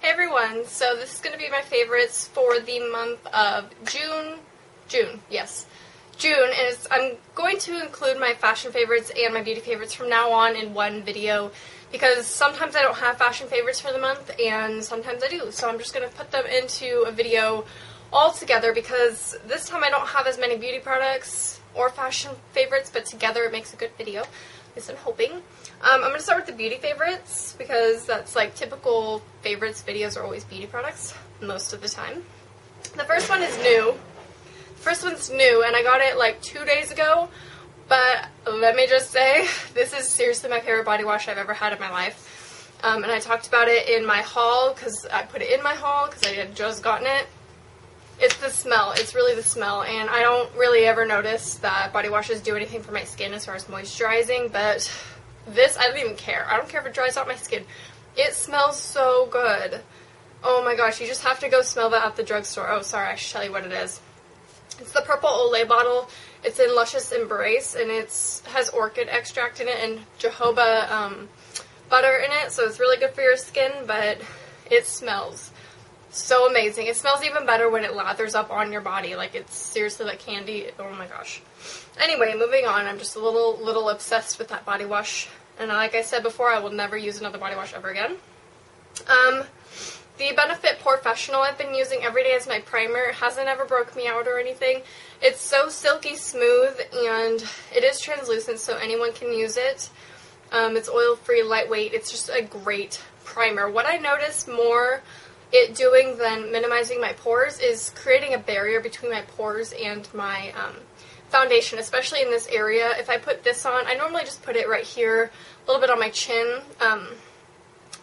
Hey everyone, so this is going to be my favorites for the month of June, yes, June, and I'm going to include my fashion favorites and my beauty favorites from now on in one video, because sometimes I don't have fashion favorites for the month, and sometimes I do, so I'm just going to put them into a video all together, because this time I don't have as many beauty products or fashion favorites, but together it makes a good video, at least I'm hoping. I'm going to start with the beauty favorites, because that's like typical favorites videos are always beauty products, most of the time. The first one is new. The first one's new, and I got it like 2 days ago, but let me just say, this is seriously my favorite body wash I've ever had in my life. And I talked about it in my haul, because I put it in my haul, because I had just gotten it. It's the smell. It's really the smell, and I don't really ever notice that body washes do anything for my skin as far as moisturizing, but this, I don't even care. I don't care if it dries out my skin. It smells so good. Oh my gosh, you just have to go smell that at the drugstore. Oh, sorry, I should tell you what it is. It's the purple Olay bottle. It's in Luscious Embrace, and it has orchid extract in it and jojoba butter in it, so it's really good for your skin, but it smells so amazing. It smells even better when it lathers up on your body. Like, it's seriously like candy. Oh my gosh. Anyway, moving on. I'm just a little obsessed with that body wash. And like I said before, I will never use another body wash ever again. The Benefit Professional I've been using every day as my primer. It hasn't ever broke me out or anything. It's so silky smooth, and it is translucent, so anyone can use it. It's oil-free, lightweight. It's just a great primer. What I noticed more it doing than minimizing my pores is creating a barrier between my pores and my foundation, especially in this area. If I put this on, I normally just put it right here, a little bit on my chin.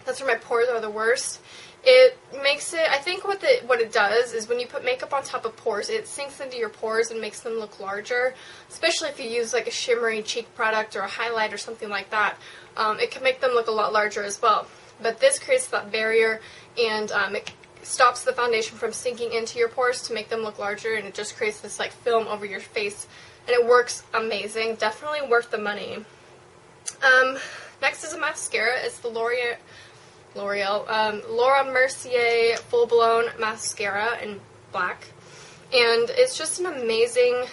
That's where my pores are the worst. It makes it, I think what it does is when you put makeup on top of pores, it sinks into your pores and makes them look larger, especially if you use like a shimmery cheek product or a highlight or something like that. It can make them look a lot larger as well. But this creates that barrier, and it stops the foundation from sinking into your pores to make them look larger, and it just creates this like film over your face, and it works amazing. Definitely worth the money. Next is a mascara. It's the Laura Mercier Full Blown Mascara in black, and it's just an amazing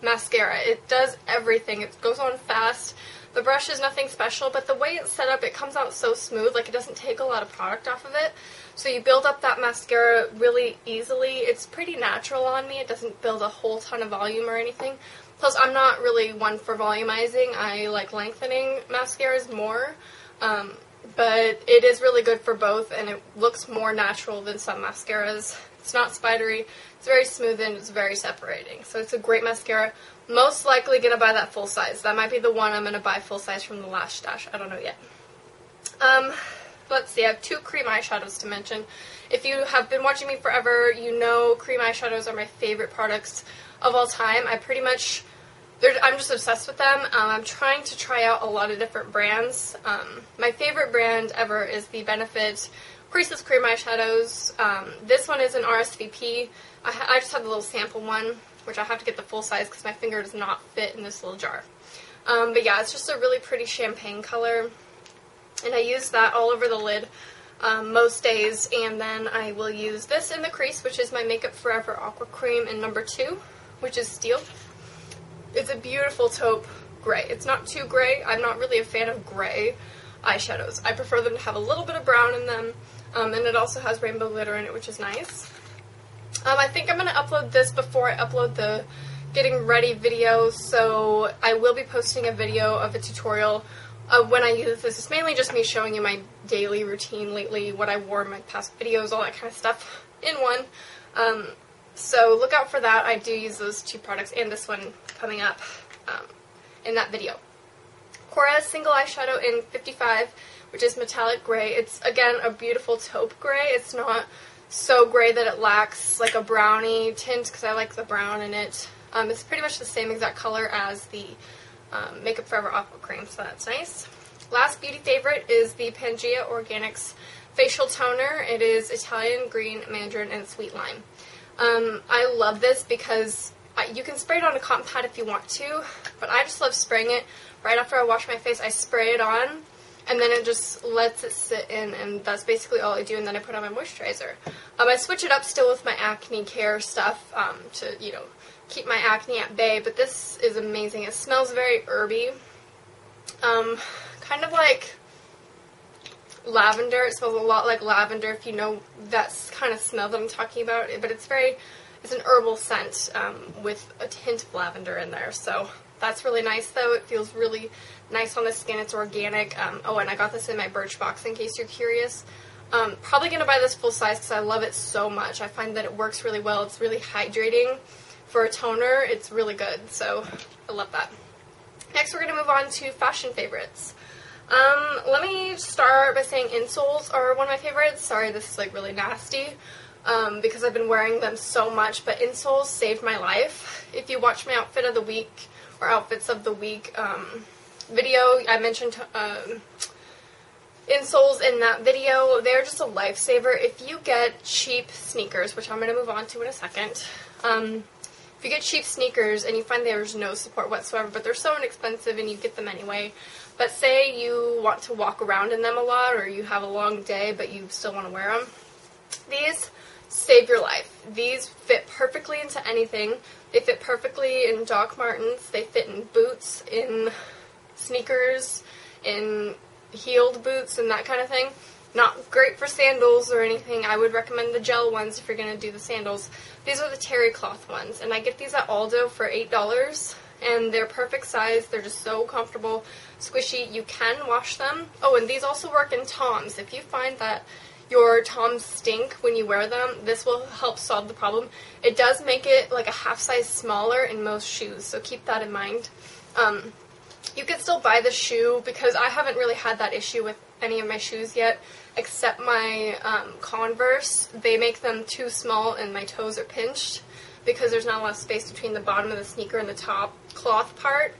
mascara. It does everything. It goes on fast. The brush is nothing special, but the way it's set up, it comes out so smooth, like it doesn't take a lot of product off of it. So you build up that mascara really easily. It's pretty natural on me. It doesn't build a whole ton of volume or anything. Plus, I'm not really one for volumizing. I like lengthening mascaras more. But it is really good for both, and it looks more natural than some mascaras. It's not spidery. It's very smooth, and it's very separating. So it's a great mascara. Most likely going to buy that full size. That might be the one I'm going to buy full size from the Lash Stash. I don't know yet. Let's see. I have 2 cream eyeshadows to mention. If you have been watching me forever, you know cream eyeshadows are my favorite products of all time. I'm just obsessed with them. I'm trying to try out a lot of different brands. My favorite brand ever is the Benefit Creaseless Cream Eyeshadows. This one is an RSVP. I just have the little sample one, which I have to get the full size because my finger does not fit in this little jar. But yeah, it's just a really pretty champagne color, and I use that all over the lid most days, and then I will use this in the crease, which is my Makeup Forever Aqua Cream in number 2, which is Steel. It's a beautiful taupe gray. It's not too gray. I'm not really a fan of gray eyeshadows. I prefer them to have a little bit of brown in them, and it also has rainbow glitter in it, which is nice. I think I'm going to upload this before I upload the getting ready video, so I will be posting a video of a tutorial of when I use this. It's mainly just me showing you my daily routine lately, what I wore in my past videos, all that kind of stuff in one. So look out for that. I do use those 2 products and this one coming up in that video. Korres Single Eyeshadow in 55, which is metallic gray. It's, again, a beautiful taupe gray. It's not so gray that it lacks like a brownie tint, because I like the brown in it. It's pretty much the same exact color as the Makeup Forever Aqua Cream, so that's nice. Last beauty favorite is the Pangea Organics Facial Toner. It is Italian Green Mandarin and Sweet Lime. I love this because you can spray it on a cotton pad if you want to, but I just love spraying it right after I wash my face. I spray it on, and then it just lets it sit in, and that's basically all I do, and then I put on my moisturizer. I switch it up still with my acne care stuff to, you know, keep my acne at bay, but this is amazing. It smells very herby, kind of like lavender. It smells a lot like lavender, if you know that kind of smell that I'm talking about, but it's an herbal scent with a hint of lavender in there, so that's really nice though. It feels really nice on the skin. It's organic. Oh, and I got this in my Birchbox in case you're curious. Probably going to buy this full size because I love it so much. I find that it works really well. It's really hydrating. For a toner, it's really good, so I love that. Next, we're going to move on to fashion favorites. Let me start by saying insoles are one of my favorites. Sorry, this is like really nasty because I've been wearing them so much, but insoles saved my life. If you watch my outfit of the week or outfits of the week video, I mentioned insoles in that video. They're just a lifesaver. If you get cheap sneakers, which I'm going to move on to in a second, if you get cheap sneakers and you find there's no support whatsoever, but they're so inexpensive and you get them anyway, but say you want to walk around in them a lot or you have a long day but you still want to wear them, these save your life. These fit perfectly into anything. They fit perfectly in Doc Martens. They fit in boots, in sneakers, in heeled boots and that kind of thing. Not great for sandals or anything. I would recommend the gel ones if you're going to do the sandals. These are the terry cloth ones, and I get these at Aldo for $8, and they're perfect size. They're just so comfortable, squishy. You can wash them. Oh, and these also work in Toms. If you find that your Toms stink when you wear them, this will help solve the problem. It does make it like a half size smaller in most shoes, so keep that in mind. You can still buy the shoe because I haven't really had that issue with any of my shoes yet, except my Converse. They make them too small and my toes are pinched because there's not a lot of space between the bottom of the sneaker and the top cloth part.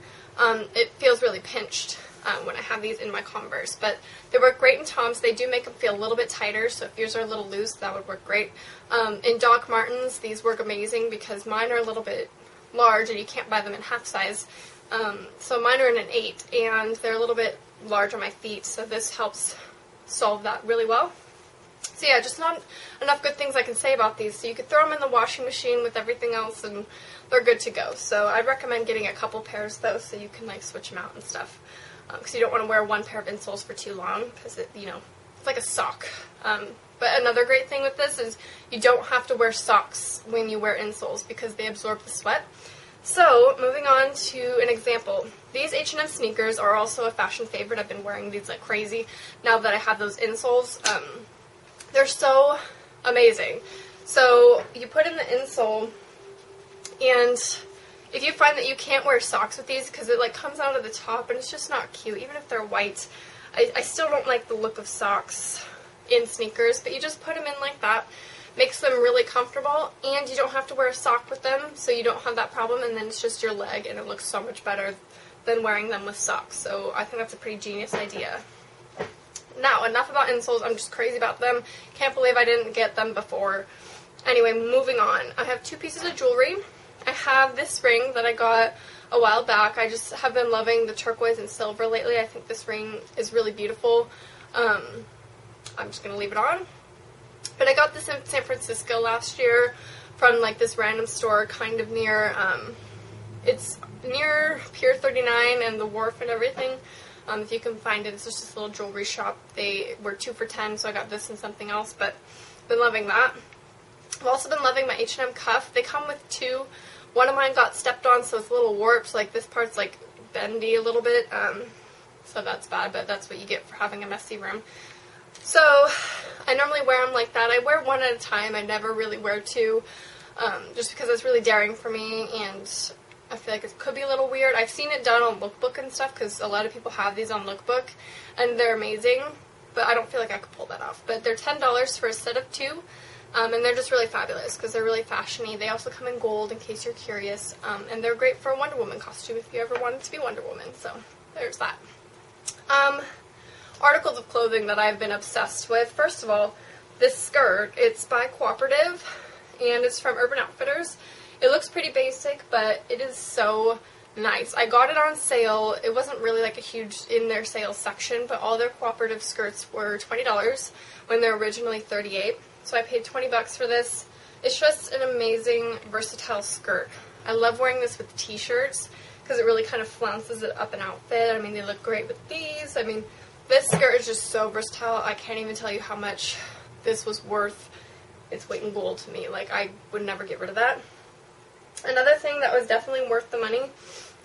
It feels really pinched when I have these in my Converse, but they work great in Toms. They do make them feel a little bit tighter, so if yours are a little loose, that would work great. In Doc Martens, these work amazing because mine are a little bit large and you can't buy them in half size. So mine are in an 8, and they're a little bit large on my feet, so this helps solve that really well. So yeah, just not enough good things I can say about these. So you could throw them in the washing machine with everything else, and they're good to go. So I'd recommend getting a couple pairs, though, so you can, like, switch them out and stuff. Because you don't want to wear one pair of insoles for too long, because it, you know, it's like a sock. But another great thing with this is you don't have to wear socks when you wear insoles, because they absorb the sweat. So, moving on to an example. These H&M sneakers are also a fashion favorite. I've been wearing these like crazy now that I have those insoles. They're so amazing. So, you put in the insole, and if you find that you can't wear socks with these because it like comes out of the top and it's just not cute, even if they're white, I still don't like the look of socks in sneakers, but you just put them in like that. Makes them really comfortable, and you don't have to wear a sock with them, so you don't have that problem, and then it's just your leg, and it looks so much better than wearing them with socks. So I think that's a pretty genius idea. Now, enough about insoles. I'm just crazy about them. Can't believe I didn't get them before. Anyway, moving on. I have 2 pieces of jewelry. I have this ring that I got a while back. I just have been loving the turquoise and silver lately. I think this ring is really beautiful. I'm just going to leave it on. But I got this in San Francisco last year from like this random store kind of near, it's near Pier 39 and the wharf and everything. If you can find it, it's just this little jewelry shop. They were 2 for $10, so I got this and something else, but been loving that. I've also been loving my H&M cuff. They come with 2. One of mine got stepped on, so it's a little warped, like this part's like bendy a little bit, so that's bad, but that's what you get for having a messy room. So, I normally wear them like that. I wear 1 at a time. I never really wear 2, just because it's really daring for me, and I feel like it could be a little weird. I've seen it done on Lookbook and stuff, because a lot of people have these on Lookbook, and they're amazing, but I don't feel like I could pull that off. But they're $10 for a set of 2, and they're just really fabulous, because they're really fashion-y. They also come in gold, in case you're curious, and they're great for a Wonder Woman costume, if you ever wanted to be Wonder Woman, so there's that. Articles of clothing that I've been obsessed with. First of all, this skirt, it's by Cooperative, and it's from Urban Outfitters. It looks pretty basic, but it is so nice. I got it on sale. It wasn't really like a huge in their sales section, but all their cooperative skirts were $20 when they're originally $38. So I paid $20 for this. It's just an amazing, versatile skirt. I love wearing this with t-shirts because it really kind of flounces it up an outfit. I mean, they look great with these. I mean, this skirt is just so versatile. I can't even tell you how much this was worth its weight in gold to me. Like, I would never get rid of that. Another thing that was definitely worth the money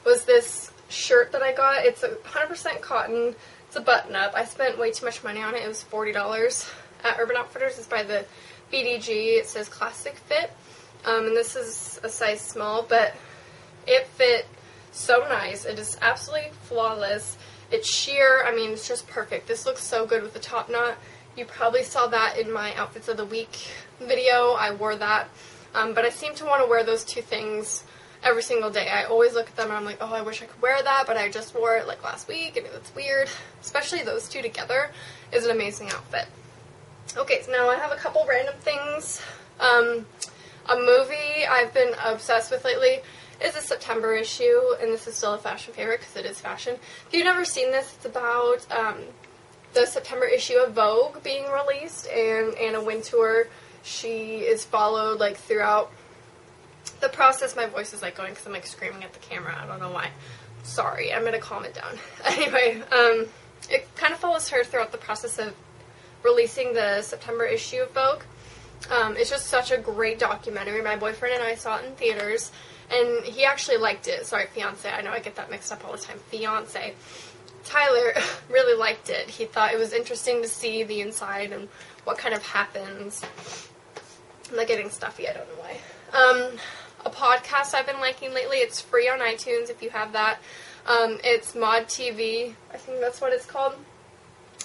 was this shirt that I got. It's 100% cotton. It's a button-up. I spent way too much money on it. It was $40 at Urban Outfitters. It's by the BDG. It says Classic Fit. And this is a size small, but it fit so nice. It is absolutely flawless. It's sheer. I mean, it's just perfect. This looks so good with the top knot. You probably saw that in my Outfits of the Week video. I wore that. But I seem to want to wear those two things every single day. I always look at them and I'm like, oh, I wish I could wear that, but I just wore it like last week and it's weird. Especially those two together is an amazing outfit. Okay, so now I have a couple random things. A movie I've been obsessed with lately is a September issue, and this is still a fashion favorite because it is fashion. If you've never seen this, it's about the September issue of Vogue being released, and Anna Wintour, she is followed like throughout the process. My voice is like going because I'm like screaming at the camera. I don't know why. Sorry, I'm going to calm it down. Anyway, it kind of follows her throughout the process of releasing the September issue of Vogue. It's just such a great documentary. My boyfriend and I saw it in theaters, and he actually liked it. Sorry, fiance. I know I get that mixed up all the time. Fiance. Tyler really liked it. He thought it was interesting to see the inside and what kind of happens. I'm not getting stuffy. I don't know why. A podcast I've been liking lately. It's free on iTunes if you have that. It's Mod TV. I think that's what it's called.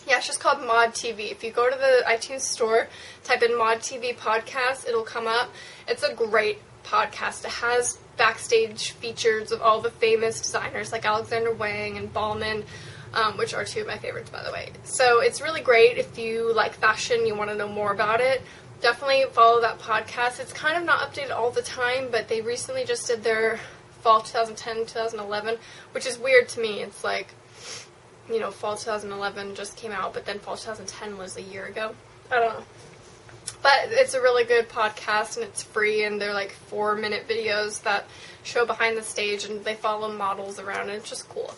Yeah, it's just called Mod TV. If you go to the iTunes store, type in Mod TV podcast, it'll come up. It's a great podcast. It has backstage features of all the famous designers like Alexander Wang and Ballman, which are two of my favorites, by the way. So it's really great if you like fashion, you want to know more about it. Definitely follow that podcast. It's kind of not updated all the time, but they recently just did their fall 2010, 2011, which is weird to me. It's like, you know, fall 2011 just came out, but then fall 2010 was a year ago. I don't know. But it's a really good podcast, and it's free, and they're like 4-minute videos that show behind the stage, and they follow models around, and it's just cool.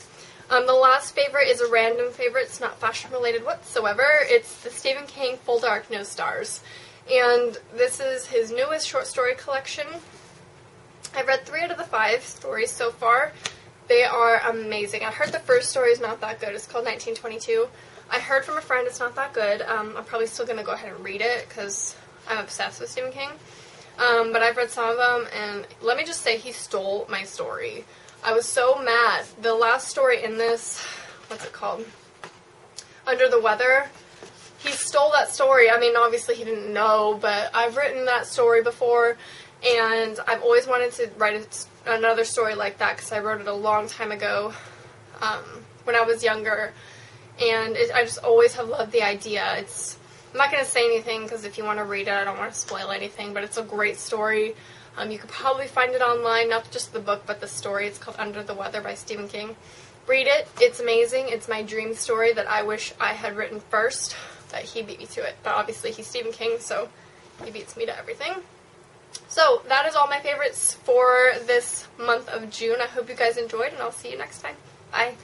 The last favorite is a random favorite. It's not fashion related whatsoever. It's the Stephen King Full Dark, No Stars. And this is his newest short story collection. I've read 3 out of the 5 stories so far. They are amazing. I heard the first story is not that good. It's called 1922. I heard from a friend it's not that good. I'm probably still going to go ahead and read it because I'm obsessed with Stephen King. But I've read some of them, and let me just say he stole my story. I was so mad. The last story in this, what's it called? Under the Weather. He stole that story. I mean, obviously he didn't know, but I've written that story before, and I've always wanted to write another story like that because I wrote it a long time ago when I was younger, and I just always have loved the idea. I'm not going to say anything because if you want to read it, I don't want to spoil anything, but it's a great story. You could probably find it online, not just the book, but the story. It's called Under the Weather by Stephen King. Read it. It's amazing. It's my dream story that I wish I had written first, but he beat me to it. But obviously he's Stephen King, so he beats me to everything. So that is all my favorites for this month of June. I hope you guys enjoyed, and I'll see you next time. Bye.